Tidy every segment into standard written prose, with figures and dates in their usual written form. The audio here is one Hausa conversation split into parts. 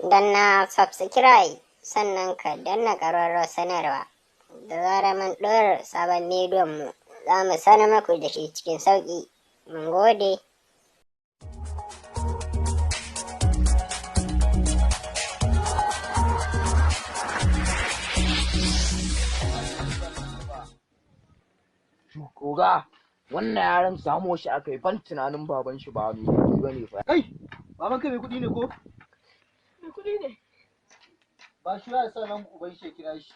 danna subscribe sannan ka danna ƙararrawar sanarwa. Da zarar mun ɗora sabon bidiyon mu za mu sanar maku da shi cikin sauƙi. Mun gode. Koga wannan yaran samo shi aka yi ban tunanin baban shi ba mai kuɗi ba ne fa. Kai, baban ka mai kuɗi ne ko? Mai kuɗi ne. Ba shi ya sa nan uban shi ya kira shi.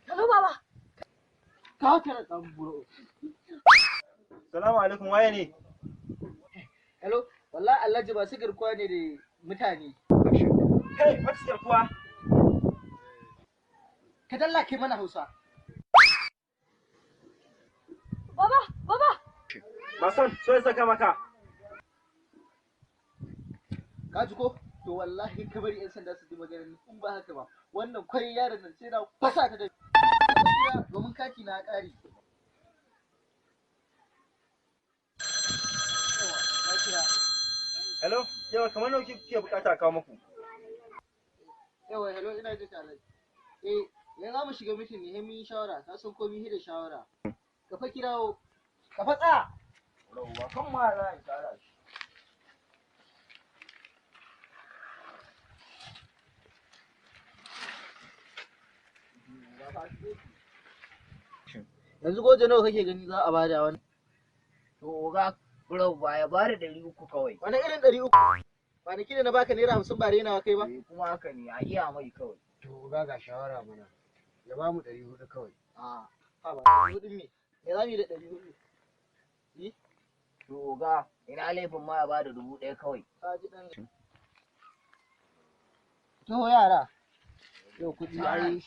Hello baba. Ka tara ɗan buro. Salamu alaikum, waye ne? Hello, wallahi Alhaji ba su garkuwa ne da mutane. Kai, wacce garkuwa? Ka dalla kai mana Hausa. Baba. Mason, so ya saka maka. Ka ji ko? To wallahi ka bari 'yan sanda su ji maganar in ba haka ba. Wannan kwai yaron nan sai na fasa ta da domin kaki na ƙari. Hello, yawa kamar nawa kike bukata kawo muku? Yawa, hello, ina jin ka Alhaji. Yanzu za mu shiga mitin ne, mun yi shawara, ka san komai da shawara. Ka fa kirawo, ka fa tsaya. Rauwa kan ma za a tsara shi. Yanzu goje nawa kake gani za a bada wani? To ga rauwa ya bada 300 kawai. Wani irin 300? Kwanaki da na baka naira 50 ba renawa kai ba? Kuma haka ne a iya mai kawai. To ga shawara mana. Ya ba mu 400 kawai. A Ha ba, 400 me? Me za mu yi da 400? Yi? to ga ina laifin ma ya bada 1000 kawai. Ka ji dan. To yara. Yau kuɗi ai.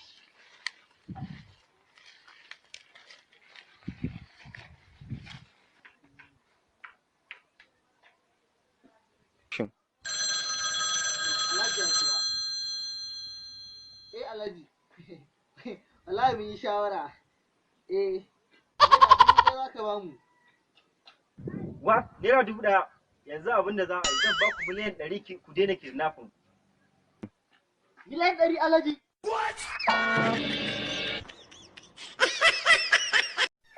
Alhaji, wallahi mun yi shawara. Za ka ba mu. Wa, naira 1000. Yanzu abin da za a yi zan ba ku miliyan 100 ku daina kidnapping. Miliyan 100 Alhaji.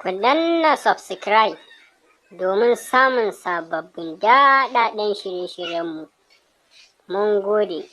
Ku danna subscribe domin samun sababbin daɗaɗɗen shirye-shiryenmu. Mun gode.